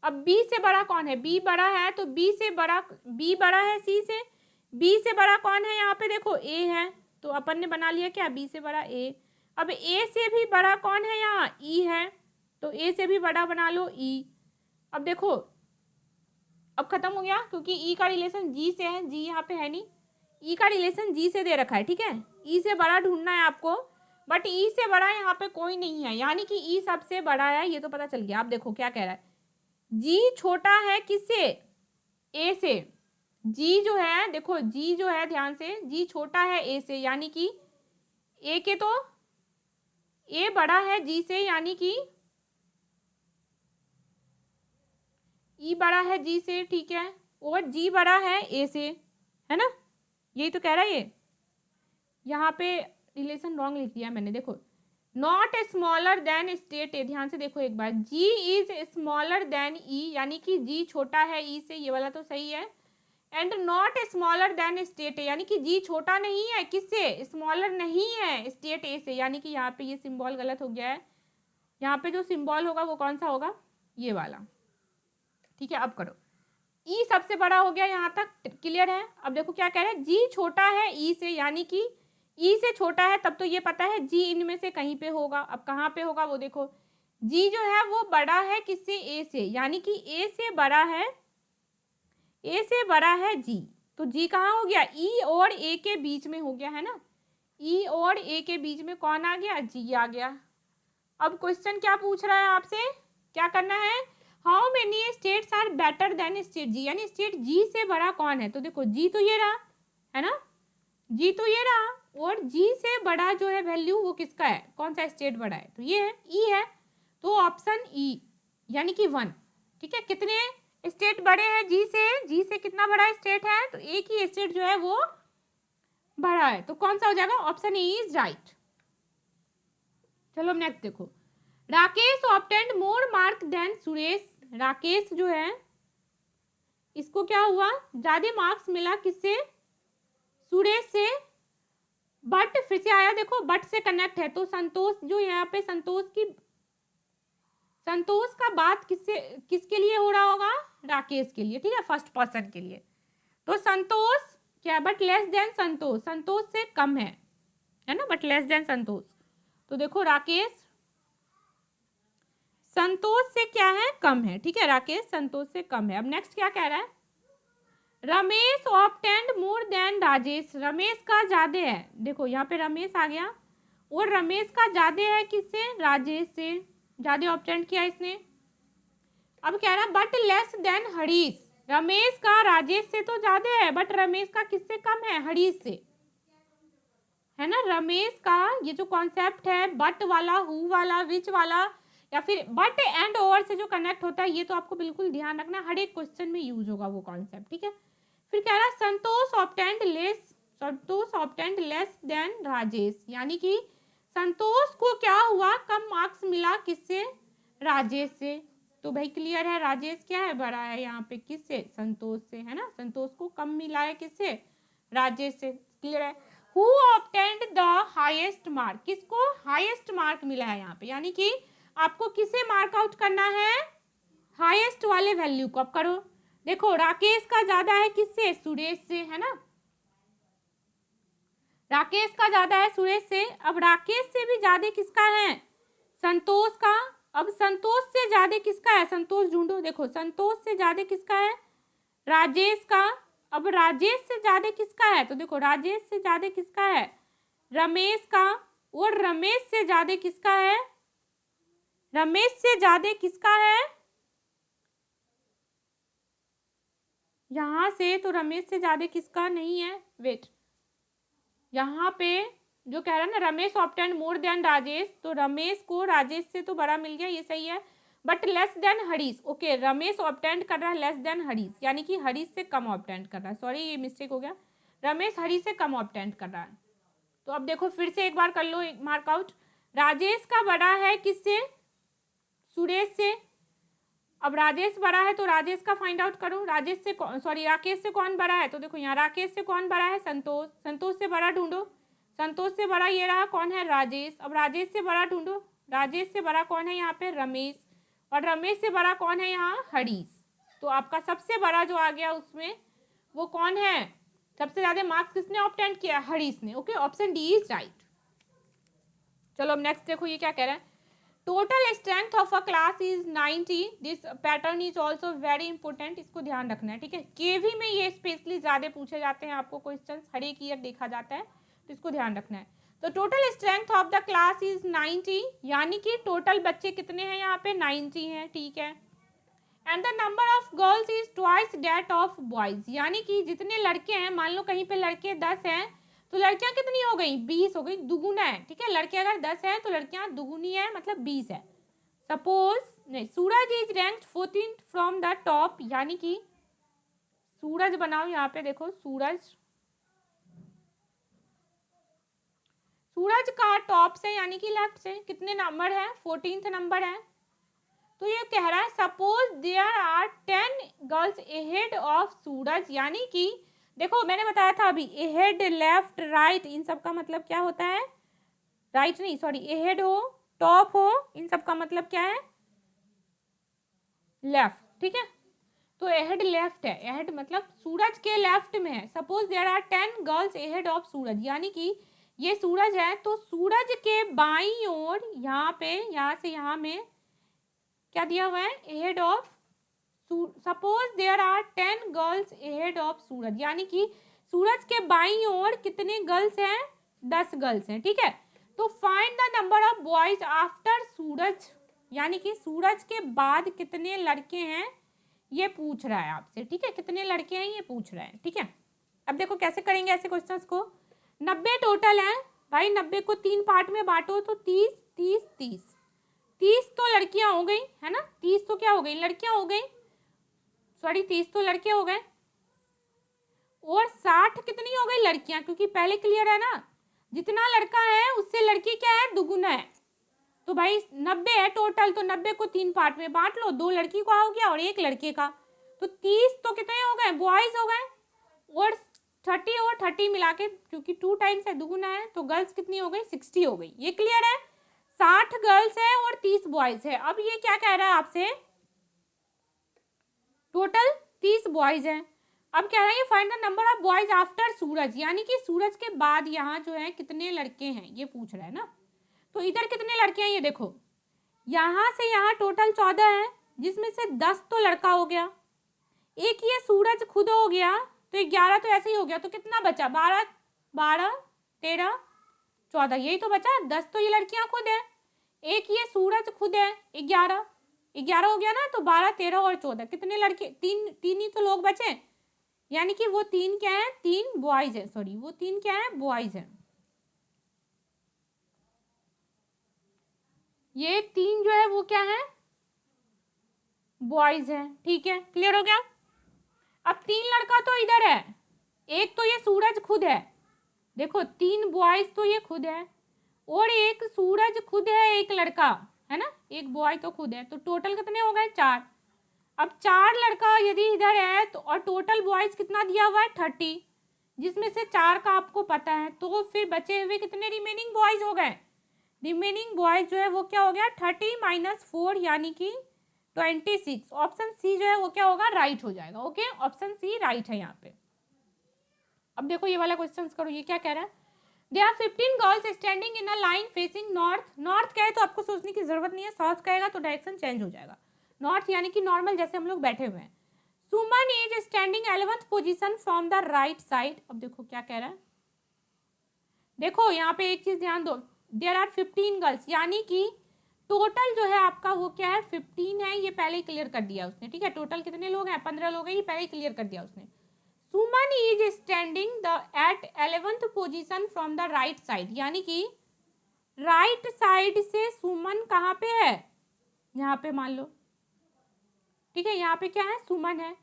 अब बी से बड़ा कौन है, बी बड़ा है, तो बी से बड़ा, बी बड़ा है सी से, बी से बड़ा कौन है, यहाँ पे देखो ए है, तो अपन ने बना लिया क्या, बी से बड़ा ए। अब ए से भी बड़ा कौन है, यहाँ ई है, तो ए से भी बड़ा बना लो ई। अब देखो अब खत्म हो गया, क्योंकि ई का रिलेशन जी से है, जी यहाँ पे है नहीं, ई का रिलेशन जी से दे रखा है, ठीक है, ई से बड़ा ढूंढना है आपको, बट ई से बड़ा यहाँ पे कोई नहीं है, यानी कि ई सबसे बड़ा है, ये तो पता चल गया। आप देखो क्या कह रहा है, जी छोटा है किससे, ए से, जी जो है, देखो जी जो है, ध्यान से, जी छोटा है ए से, यानी कि ए के तो ए बड़ा है जी से, यानी कि ई बड़ा है जी से, ठीक है, और जी बड़ा है ए से, है ना, यही तो कह रहा है ये। यहाँ पे रिलेशन रॉन्ग लिख दिया मैंने, देखो नॉट स्मॉलर देन स्टेट ए, ध्यान से देखो एक बार, जी इज स्मॉलर देन ई, यानी कि जी छोटा है ई से, ये वाला तो सही है। And not smaller than state A, यानी कि जी छोटा नहीं है किससे, स्मॉलर नहीं है स्टेट ए से, यानी कि यहाँ पे ये सिंबल गलत हो गया है, यहाँ पे जो सिंबल होगा वो कौन सा होगा, ये वाला, ठीक है। अब करो, ई सबसे बड़ा हो गया, यहाँ तक क्लियर है। अब देखो क्या कह रहे हैं, जी छोटा है ई से, यानी कि ई से छोटा है, तब तो ये पता है जी इनमें से कहीं पे होगा। अब कहाँ पे होगा वो देखो, जी जो है वो बड़ा है किससे, ए से, यानी कि ए से बड़ा है, ए से बड़ा है जी, तो जी कहाँ हो गया, ई और ए के बीच में हो गया, है ना, ई और ए के बीच में कौन आ गया, जी आ गया। अब क्वेश्चन क्या पूछ रहा है आपसे, क्या करना है, how many states are better than state G, यानी स्टेट जी से बड़ा कौन है, तो देखो जी तो ये रहा, है ना, जी तो ये रहा, और जी से बड़ा जो है वैल्यू वो किसका है, कौन सा स्टेट बड़ा है, तो ये है ई है, तो ऑप्शन ई, यानी कि 1, ठीक है। कितने स्टेट बड़े हैं जी से कितना बड़ा स्टेट है, तो एक ही स्टेट जो है वो बड़ा है, तो कौन सा हो जाएगा, ऑप्शन ई इज राइट। चलो नेक्स्ट देखो, Rakesh obtained more mark than Suresh, Rakesh जो है इसको क्या हुआ, ज्यादा मार्क्स मिला किससे, सुरेश से, बट फिर से आया, देखो बट से कनेक्ट है, तो संतोष जो यहाँ पे संतोष का बात किसके लिए हो रहा होगा, राकेश के लिए, ठीक है, फर्स्ट पर्सन के लिए। तो संतोष क्या है, बट लेस देन संतोष, संतोष से कम है ना, बट लेस देन संतोष। तो देखो राकेश संतोष से क्या है, कम है, ठीक है, राकेश संतोष से कम है। अब नेक्स्ट क्या कह रहा है, Ramesh obtained more than Rajesh, Ramesh का ज्यादा है, देखो यहाँ पे रमेश आ गया, और रमेश का ज्यादा है किससे, राजेश से, ज्यादा ऑब्टेन्ड किया इसने। अब कह रहा है but less than Harish, Ramesh का राजेश से तो ज्यादा है, बट रमेश का किससे कम है, हरीश से, है ना। रमेश का ये जो कॉन्सेप्ट है बट वाला, हु वाला, विच वाला, या फिर बट एंड ओवर से जो कनेक्ट होता है, ये तो आपको बिल्कुल ध्यान रखना, हर एक क्वेश्चन में यूज होगा वो कॉन्सेप्ट, ठीक है। फिर कह रहा है संतोष ऑब्टेन्ड लेस देन राजेश, यानी कि संतोष को क्या हुआ, कम मार्क्स मिला किससे, राजेश से। तो भाई क्लियर है, राजेश क्या है, बड़ा है यहाँ पे किससे, संतोष से, है ना, संतोष को कम मिला है किससे, राजेश से, क्लियर है। Who obtained the highest mark, किसको हाईएस्ट मार्क मिला है यहाँ पे, यानी कि आपको किसे मार्क आउट करना है, हाईएस्ट वाले वैल्यू को। अब करो, देखो राकेश का ज्यादा है किससे, सुरेश से, है ना, राकेश का ज्यादा है सुरेश से। अब राकेश से भी ज्यादा किसका है, संतोष का। अब संतोष से ज्यादा किसका है, संतोष ढूंढो, देखो संतोष से ज्यादा किसका है, राजेश का। अब राजेश से ज्यादा किसका है, तो देखो राजेश से ज्यादा किसका है, रमेश का। और रमेश से ज्यादा किसका है, रमेश से ज्यादा किसका है, यहां से तो रमेश से ज्यादा किसका नहीं है, वेट, यहाँ पे जो कह रहा है ना, Ramesh obtained more than Rajesh, तो रमेश को राजेश से तो बड़ा मिल गया, ये सही है, but less than Harish, okay, Ramesh obtained कर रहा है लेस देन हरीश, यानी कि हरीश से कम ऑब्टेन्ड कर रहा है, सॉरी ये मिस्टेक हो गया, रमेश हरीश से कम ऑब्टेन्ड कर रहा है। तो अब देखो फिर से एक बार कर लो मार्कआउट, राजेश का बड़ा है किससे, सुरेश से। अब राजेश बड़ा है तो राजेश का फाइंड आउट करो, राजेश से सॉरी राकेश से कौन बड़ा है, तो देखो यहाँ राकेश से कौन बड़ा है, संतोष, संतोष से बड़ा ढूंढो, संतोष से बड़ा ये रहा, कौन है, राजेश। अब राजेश से बड़ा ढूंढो, राजेश से बड़ा कौन है यहाँ पे, रमेश, और रमेश से बड़ा कौन है यहाँ, हरीश। तो आपका सबसे बड़ा जो आ गया उसमें वो कौन है, सबसे ज्यादा मार्क्स किसने ऑब्टेन किया, हरीश ने, okay, option D is right. चलो अब नेक्स्ट देखो ये क्या कह रहा है, total strength of a class is 90, this pattern is also very important, इसको ध्यान रखना है, ठीक है। केवी में ये स्पेशली ज्यादा पूछे जाते हैं, आपको क्वेश्चंस हर एक ईयर देखा जाता है, तो इसको ध्यान रखना है। तो total strength of the class is 90, यानी कि टोटल बच्चे कितने हैं यहाँ पे, 90 हैं, ठीक है। And the number of girls is twice that of boys, यानी कि जितने लड़के हैं, मान लो कहीं पे लड़के 10 हैं तो लड़कियां कितनी हो गई, 20 हो गई, दुगुना है, ठीक है, लड़के अगर 10 हैं तो लड़कियां दुगुनी है, मतलब 20 है। सपोज नहीं, Suraj is ranked 14th from the top, यानी कि सूरज बनाओ यहाँ पे, देखो सूरज का टॉप से यानी कि लेफ्ट से कितने नंबर है, 14th नंबर है। तो ये कह रहा है suppose there are 10 girls ahead of Suraj, यानी कि देखो मैंने बताया था अभी, अहेड, लेफ्ट, राइट, इन सब का मतलब क्या होता है, राइट नहीं सॉरी, अहेड हो, टॉप हो, इन सब का मतलब क्या है, लेफ्ट, ठीक है। तो अहेड लेफ्ट है, अहेड मतलब सूरज के लेफ्ट में है। Suppose there are 10 girls ahead of Suraj, यानी कि ये सूरज है तो सूरज के बाईं ओर यहाँ पे, यहाँ से यहाँ में क्या दिया हुआ है, ahead of, suppose there are 10 girls ahead of Suraj, यानी कि सूरज के बाईं ओर कितने गर्ल्स हैं, 10 गर्ल्स हैं, ठीक है। तो find the number of boys after Suraj, यानी कि सूरज के बाद कितने लड़के हैं ये पूछ रहा है आपसे, ठीक है, कितने लड़के हैं ये पूछ रहा है, ठीक है। अब देखो कैसे करेंगे ऐसे क्वेश्चंस को, 90 टोटल है भाई, 90 को 3 पार्ट में बांटो तो 30 30 30, 30 तो लड़कियां हो गई, है ना, 30 तो क्या हो गई, लड़कियां हो गई, सॉरी 30 तो लड़के हो गए, और 60 कितनी हो गई, लड़कियां, क्योंकि पहले क्लियर है ना, जितना लड़का है उससे लड़की क्या है, दुगुना है। तो भाई 90 है टोटल, तो 90 को 3 पार्ट में बांट लो, 2 लड़की का हो गया और 1 लड़के का, तो 30 तो कितने हो गए, बॉयज हो गए, और 30 और 30 मिला के, क्योंकि 2 टाइम्स है, दुगुना है, तो गर्ल्स कितनी हो गई, 60 हो गई। ये क्लियर है? 60 गर्ल्स है और 30 बॉयज है। अब ये क्या कह रहा है आपसे, टोटल 30 बॉयज है। अब कह रहा है find the number of boys after Suraj, यानी कि सूरज के बाद यहाँ जो है कितने लड़के हैं, ये पूछ रहा है ना। तो इधर कितने लड़के हैं, ये देखो, यहाँ से यहाँ टोटल 14 है, जिसमें से 10 तो लड़का हो गया, एक ये सूरज खुद हो गया, तो 11 तो ऐसे ही हो गया, तो कितना बचा, 12 12 13 14, यही तो बचा। 10 तो ये लड़कियां खुद है, एक ये सूरज खुद है, 11 11 हो गया ना, तो 12 13 और 14 कितने लड़के, तीन ही तो लोग बचे, यानी कि वो 3 क्या है, 3 बॉयज है, सॉरी वो 3 क्या है, बॉयज है। ये 3 जो है वो क्या है, बॉयज है। ठीक है, क्लियर हो गया। अब 3 लड़का तो इधर है, एक तो ये सूरज खुद है, देखो 3 बॉयज तो ये खुद है, और एक सूरज खुद है, एक लड़का है ना, एक बॉय तो खुद है, तो टोटल कितने हो गए, 4। अब 4 लड़का यदि इधर है तो, और टोटल बॉयज कितना दिया हुआ है, 30, जिसमें से 4 का आपको पता है, तो फिर बचे हुए कितने रिमेनिंग बॉयज हो गए, रिमेनिंग बॉयज जो है वो क्या हो गया, 30 - 4 यानी कि 26। ऑप्शन सी जो है वो क्या होगा, राइट हो जाएगा। ओके, ऑप्शन सी राइट है यहाँ पे। अब देखो ये वाला क्वेश्चन करो, ये क्या कह रहा है, There are 15 girls standing in a line facing north. North कहे तो आपको सोचने की जरूरत नहीं है, साउथ कहेगा तो डायरेक्शन चेंज हो जाएगा। नॉर्थ यानी कि नॉर्मल, जैसे हम लोग बैठे हुए हैं। Suman is standing 11th position from the right side. अब देखो क्या कह रहा है, देखो यहाँ पे एक चीज ध्यान दो, देयर आर 15 गर्ल्स, यानी कि टोटल जो है आपका वो क्या है, 15 है, ये पहले ही क्लियर कर दिया उसने। ठीक है, टोटल कितने लोग हैं, 15 लोग हैं, ये पहले ही क्लियर कर दिया उसने। Suman is standing the at 11th position from the right side, यानी कि राइट साइड से सुमन कहाँ पे है, यहाँ पे मान लो। ठीक है, यहाँ पे क्या है, सुमन है,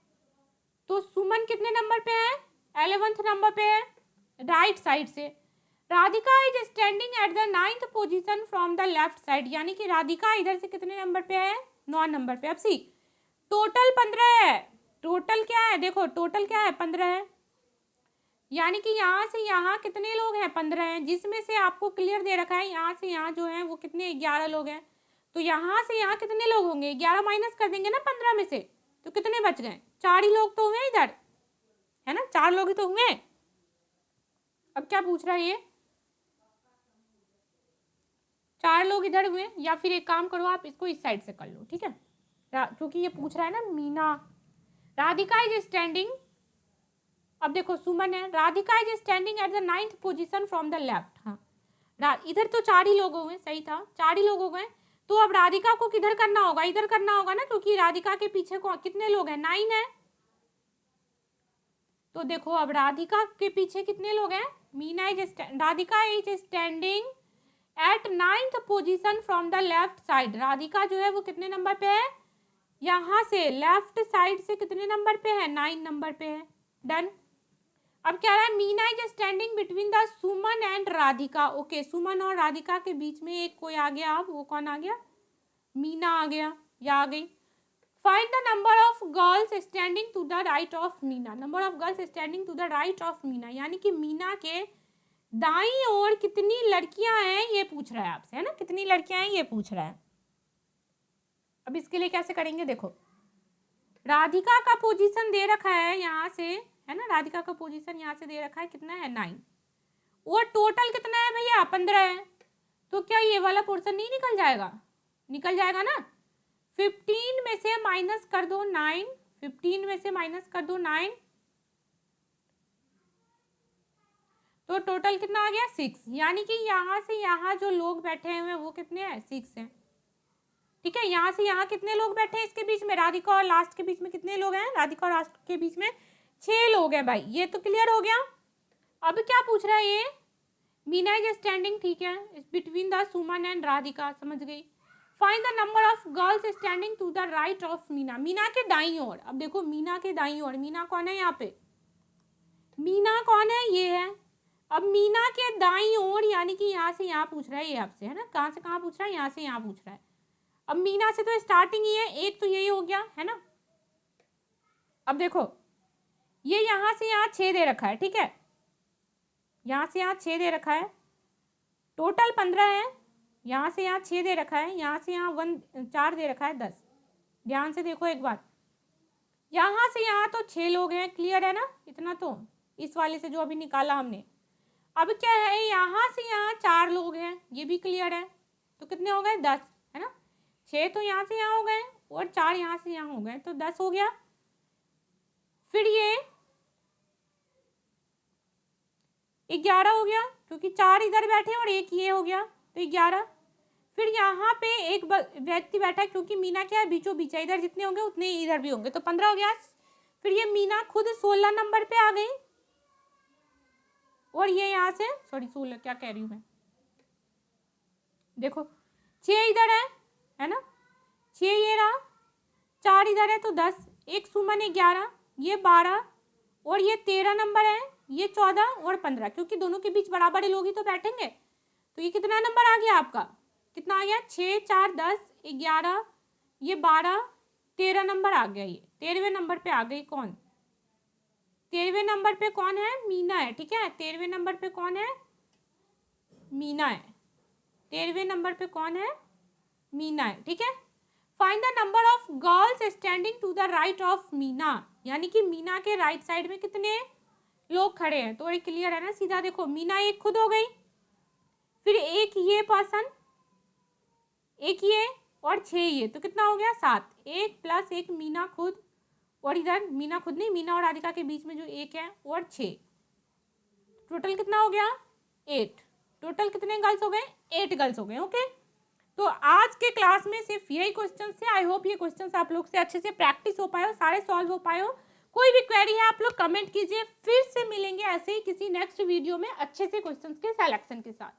तो सुमन कितने नंबर पे है, 11th नंबर पे है, राइट साइड से। Radhika is standing at the 9th position from the left side, यानी कि राधिका इधर से कितने नंबर पे है, 9 नंबर पे। अब सी टोटल 15 है, टोटल क्या है, देखो टोटल क्या है, 15 है, यानी कि यहाँ से यहाँ कितने लोग हैं, 15 हैं, जिसमें से आपको क्लियर दे रखा है यहाँ से यहाँ जो है वो कितने, 11 लोग हैं, तो यहाँ से यहाँ कितने लोग होंगे, 11 माइनस कर देंगे ना 15 में से, तो कितने बच गए, 4 ही लोग तो हुए इधर, है ना, 4 लोग ही तो हुए। अब क्या पूछ रहा है ये, 4 लोग इधर हुए, या फिर एक काम करो आप इसको इस साइड से कर लो। ठीक है, क्योंकि ये पूछ रहा है ना, मीना, राधिका इज स्टैंडिंग, अब देखो सुमन है, Radhika is standing at the 9th position from the left. हाँ, इधर तो 4 ही लोग हो गए, सही था, 4 ही लोग हो गए, तो अब राधिका को किधर करना होगा, इधर करना होगा ना, क्योंकि राधिका के पीछे को कितने लोग हैं, 9 है, तो देखो अब राधिका के पीछे कितने लोग हैं, Meena is, Radhika is standing at 9th position from the left side, Radhika जो है वो कितने नंबर पे है, यहाँ से लेफ्ट साइड से कितने नंबर पे है, 9 नंबर पे है। डन। अब क्या रहा है, Meena is standing between the Suman and Radhika. Okay, Suman और राधिका के बीच में एक कोई आ गया, अब वो कौन आ गया, मीना आ गया या आ गई। Find the number of girls standing to the right of Meena, number of girls standing to the right of Meena, यानी कि मीना के दाईं ओर कितनी लड़कियां हैं ये पूछ रहा है आपसे, है ना, कितनी लड़कियां हैं ये पूछ रहा है। अब इसके लिए कैसे करेंगे, देखो राधिका का पोजीशन दे रखा है यहाँ से, है ना, राधिका का पोजीशन यहाँ से दे रखा है, कितना है, 9, और टोटल कितना है भैया, 15 है, तो क्या ये वाला पोर्शन नहीं निकल जाएगा, निकल जाएगा ना। 15 में से माइनस कर दो 9, 15 में से माइनस कर दो 9, तो टोटल कितना आ गया, 6, यानी कि यहाँ से यहाँ जो लोग बैठे हुए हैं वो कितने हैं, 6 हैं। ठीक है, यहाँ से यहाँ कितने लोग बैठे हैं इसके बीच में, राधिका और लास्ट के बीच में कितने लोग हैं, राधिका और लास्ट के बीच में 6 लोग हैं भाई, ये तो क्लियर हो गया। अब क्या पूछ रहा है ये, मीना इज स्टैंडिंग, ठीक है, between the Suman and Radhika, समझ गई। Find the number of girls standing to the right of Meena, Meena के दाईं ओर। अब देखो मीना के दाईं ओर, मीना कौन है यहाँ पे, मीना कौन है, ये है। अब मीना के दाईं ओर यानी कि यहाँ से यहाँ पूछ रहा है ये आपसे, है ना, कहाँ से कहाँ पूछ रहा है, यहाँ से यहाँ पूछ रहा है। अब मीना से तो स्टार्टिंग ही है, एक तो यही हो गया, है ना। अब देखो ये यहाँ से यहाँ 6 दे रखा है, ठीक है, यहाँ से यहाँ 6 दे रखा है, टोटल 15 है, यहाँ से यहाँ 6 दे रखा है, यहाँ से यहाँ 4 दे रखा है, 10। ध्यान से देखो एक बार, यहाँ से यहाँ तो 6 लोग हैं, क्लियर है ना, इतना तो इस वाले से जो अभी निकाला हमने। अब क्या है, यहाँ से यहाँ 4 लोग हैं, ये भी क्लियर है, तो कितने हो गए, 10, है ना। 6 तो यहाँ से यहाँ हो गए और 4 यहाँ से यहाँ हो गए, तो 10 हो गया। फिर ये 11 हो गया, क्योंकि 4 इधर बैठे और 1 ये हो गया, तो 11। फिर यहाँ पे एक व्यक्ति बैठा है, क्योंकि मीना क्या है, बीचों बीच है, इधर जितने होंगे उतने ही इधर भी होंगे, तो 15 हो गया। फिर ये मीना खुद 16 नंबर पे आ गई, और ये यहाँ से, सॉरी 16 क्या कह रही हूँ मैं, देखो 6 इधर है ना, 6 ये रहा, 4 इधर है, तो 10, एक सुमन 11, ये 12, और ये 13 नंबर है, ये 14 और 15, क्योंकि दोनों के बीच बराबर लोग ही तो बैठेंगे। तो ये कितना नंबर आ गया आपका, कितना आ गया, 6, 4, 10, 11, ये 12, 13 नंबर आ गया। ये 13वें नंबर पे आ गई कौन, 13वें नंबर पे कौन है, मीना है, ठीक है, 13वें नंबर पे कौन है, मीना है, 13वें नंबर पे कौन है, मीना है, ठीक है। Find the number of girls standing to the right of Meena, यानी कि मीना के राइट साइड में कितने लोग खड़े हैं, तो ये क्लियर है ना, सीधा देखो, मीना एक खुद हो गई, फिर एक ये पर्सन, एक ये और 6 ये, तो कितना हो गया, 7, 1 + 1 मीना खुद, और इधर मीना खुद नहीं, मीना और राधिका के बीच में जो 1 है, और 6, टोटल कितना हो गया, 8। टोटल कितने गर्ल्स हो गए, 8 गर्ल्स हो गए, ओके। तो आज के क्लास में सिर्फ यही क्वेश्चन थे। आई होप ये क्वेश्चन आप लोग से अच्छे से प्रैक्टिस हो पाए हो, सारे सॉल्व हो पाए हो। कोई भी क्वेरी है आप लोग कमेंट कीजिए, फिर से मिलेंगे ऐसे ही किसी नेक्स्ट वीडियो में अच्छे से क्वेश्चंस के सिलेक्शन के साथ।